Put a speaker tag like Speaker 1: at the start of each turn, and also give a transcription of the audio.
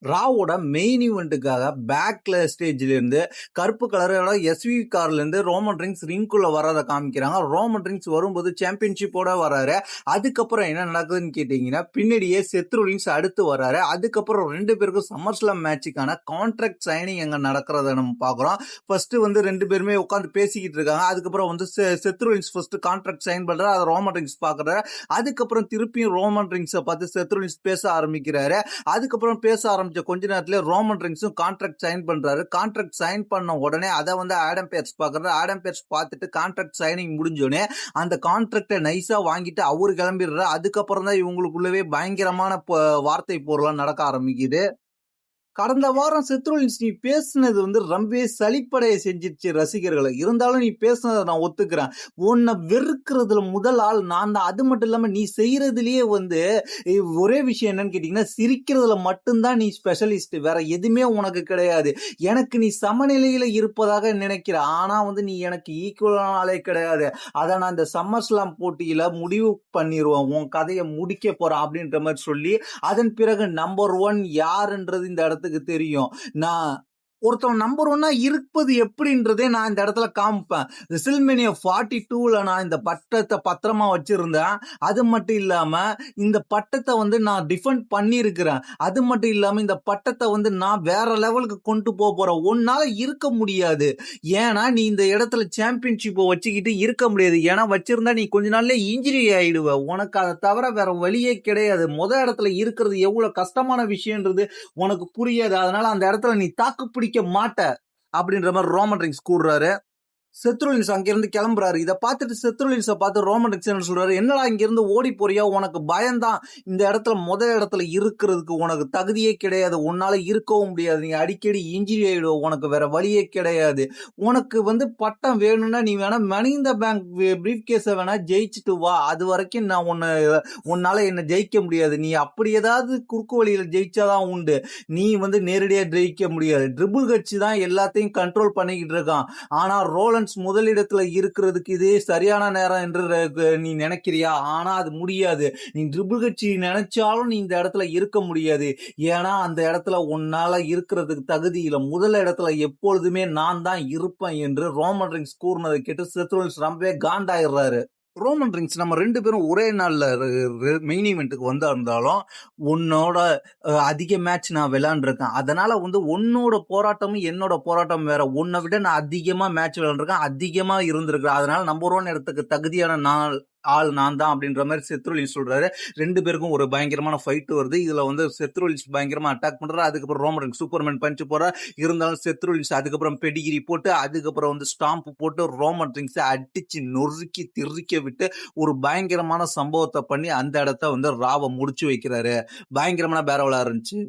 Speaker 1: ராவோட main ஈவெண்ட்டுக்காக பேக்ல ஸ்டேஜ்ல இருந்து கருப்பு கலரோட எஸ்வி கார்ல இருந்து ரோமன் ரிங்ஸ் ரிங்குள்ள வராத காமிக்கிறாங்க. ரோமன் ரிங்ஸ் வரும்போது சாம்பியன்ஷிப்போட வராரு. அதுக்கப்புறம் என்ன நடக்குதுன்னு கேட்டீங்கன்னா, பின்னாடியே செத் ரோலின்ஸ் அடுத்து வராரு. அதுக்கப்புறம் ரெண்டு பேருக்கும் சம்மர்ஸ்லாம் மேட்சுக்கான கான்ட்ராக்ட் சைனிங் எங்க நடக்கிறத நம்ம பாக்குறோம். ஃபர்ஸ்ட் வந்து ரெண்டு பேருமே உட்காந்து பேசிக்கிட்டு இருக்காங்க. அதுக்கப்புறம் வந்து செத் ரோலின்ஸ் ஃபர்ஸ்ட் கான்ட்ராக்ட் சைன் பண்றாரு. அதை ரோமன் ரிங்ஸ் பாக்குறாரு. அதுக்கப்புறம் திருப்பியும் ரோமன் ரிங்ஸை பார்த்து செத் ரோலின்ஸ் பேச ஆரம்பிக்கிறாரு. அதுக்கப்புறம் பேச ஆரம்பிச்ச கொஞ்ச நேரத்துல ரோமன் ரிங்ஸும் கான்ட்ராக்ட் சைன் பண்றாரு. கான்ட்ராக்ட் சைன் பண்ண உடனே அதை வந்து ஆடம் பேர்ஸ் பாக்குறாரு. ஆடம் பேர்ஸ் பார்த்துட்டு கான்ட்ராக்ட் சைனிங் முடிஞ்சோடனே அந்த கான்ட்ராக்டை நைஸா வாங்கிட்டு அவரு கிளம்பிடுறாரு. அதுக்கப்புறம் தான் இவங்களுக்குள்ளவே பயங்கரமான வார்த்தை போர்லாம் நடக்க ஆரம்பிக்குது. கடந்த வாரம் செத்ரோலின்ஸ் நீ பேசுனது வந்து ரொம்பவே சலிப்படைய செஞ்சிருச்சு ரசிகர்களை. இருந்தாலும் நீ பேசுனதை நான் ஒத்துக்கிறேன். உன்னை வெறுக்கிறதுல முதல் ஆள் நான் தான். அது மட்டும் இல்லாம நீ செய்யறதுலயே வந்து ஒரே விஷயம் என்னன்னு கேட்டீங்கன்னா, சிரிக்கிறதுல மட்டும்தான் நீ ஸ்பெஷலிஸ்ட். வேற எதுவுமே உனக்கு கிடையாது. எனக்கு நீ சமநிலையில இருப்பதாக நினைக்கிற. ஆனா வந்து நீ எனக்கு ஈக்குவலான ஆளே கிடையாது. அதை நான் இந்த சம்மர் ஸ்லாம் போட்டியில முடிவு பண்ணிடுவேன். உன் கதையை முடிக்க போறேன் அப்படின்ற மாதிரி சொல்லி, அதன் பிறகு நம்பர் 1 யாருன்றது இந்த இடத்துக்கு தெரியும். நான் ஒருத்தவன் நம்பர் 1 இருப்பது எப்படின்றதே நான் இந்த இடத்துல காமிப்பேன். WrestleMania 42ல நான் இந்த பட்டத்தை பத்திரமா வச்சிருந்தேன். அது மட்டும் இல்லாம இந்த பட்டத்தை வந்து நான் டிஃபெண்ட் பண்ணியிருக்கிறேன். அது மட்டும் இல்லாம இந்த பட்டத்தை வந்து நான் வேற லெவலுக்கு கொண்டு போறேன். உன்னால இருக்க முடியாது. ஏன்னா நீ இந்த இடத்துல சாம்பியன்ஷிப்பை வச்சுக்கிட்டு இருக்க முடியாது. ஏன்னா வச்சிருந்தா நீ கொஞ்ச நாள்ல இன்ஜுரி ஆயிடுவ. உனக்கு அதை தவிர வேற வழியே கிடையாது. இடத்துல இருக்கிறது எவ்வளவு கஷ்டமான விஷயம்ன்றது உனக்கு புரியாது. அதனால அந்த இடத்துல நீ தாக்கு பிடிக்க மாட்ட அப்படின்ற மாதிரி ரோமன் ரிங்ஸ் கூறுறாரு. செத்ரோலின்ஸ் அங்கிருந்து கிளம்புறாரு. இதை பார்த்துட்டு செத்ரோலின்ஸை பார்த்து ரோமன் ரிங்ஸ் என்ன சொல்றாரு, என்னடா இங்கிருந்து ஓடி போறியா, உனக்கு பயம்தான். இந்த இடத்துல இடத்துல இருக்கிறதுக்கு உனக்கு தகுதியே கிடையாது. உன்னால இருக்கவும் முடியாது. நீ அடிக்கடி இன்ஜுரி ஆயிடுவோம். உனக்கு வேற வழியே கிடையாது. உனக்கு வந்து பட்டம் வேணும்னா நீ வேணா மணி இந்த பேங்க் பிரீஃப் கேஸை வேணா ஜெயிச்சுட்டு வா. அது வரைக்கும் நான் உன்னால என்ன ஜெயிக்க முடியாது. நீ அப்படி ஏதாவது குறுக்கு வழியில ஜெயிச்சாதான் உண்டு. நீ வந்து நேரடியா ஜெயிக்க முடியாது. ட்ரிபிள் ஹெச் தான் எல்லாத்தையும் கண்ட்ரோல் பண்ணிக்கிட்டு இருக்கான். ஆனா ரோலன்ஸ் முதலிடத்துல இருக்கிறதுக்கு இதே சரியான நேரம் என்று நீ நினைக்கிறியா? ஆனா அது முடியாது. நீ ட்ரிபிள் ஹெச் நினைச்சாலும் நீ இந்த இடத்துல இருக்க முடியாது. ஏன்னா அந்த இடத்துல உன்னால இருக்கிறதுக்கு தகுதி இல்லை. முதல் இடத்துல எப்பொழுதுமே நான் தான் இருப்பேன் என்று ரோமன் ரிங்ஸ் கூறினதை கேட்டு செத் ரோலின்ஸ் ரொம்பவே காண்டாயிடுறாரு. ரோமன் ரிங்ஸ் நம்ம ரெண்டு பேரும் ஒரே நாள்ல மெயின் ஈவெண்ட்டுக்கு வந்தா இருந்தாலும் உன்னோட அதிக மேட்ச் நான் விளையாண்டுருக்கேன். அதனால வந்து உன்னோட போராட்டமும் என்னோட போராட்டம் வேற. உன்னை விட நான் அதிகமா மேட்ச் விளையாண்டுருக்கேன், அதிகமா இருந்திருக்கிறேன். அதனால நம்பர் 1 இடத்துக்கு தகுதியான ஆள் நான் தான் அப்படின்ற மாதிரி செத்ரோலின்ஸ் சொல்றாரு. ரெண்டு பேருக்கும் ஒரு பயங்கரமான ஃபைட் வருது. இதுல வந்து செத்ரோலின்ஸ் பயங்கரமா அட்டாக் பண்றாரு. அதுக்கப்புறம் ரோமன் ரிங்ஸ் சூப்பர்மேன் பஞ்ச் போறாரு. இருந்தாலும் செத்ரோலின்ஸ் அதுக்கப்புறம் பெடிகிரி போட்டு அதுக்கப்புறம் வந்து ஸ்டாம்ப் போட்டு ரோமன் ரிங்ஸை அடிச்சு நொறுக்கி திரிக்க விட்டு ஒரு பயங்கரமான சம்பவத்தை பண்ணி அந்த இடத்த வந்து ராவை முடிச்சு வைக்கிறாரு. பயங்கரமான பேரவலா இருந்துச்சு.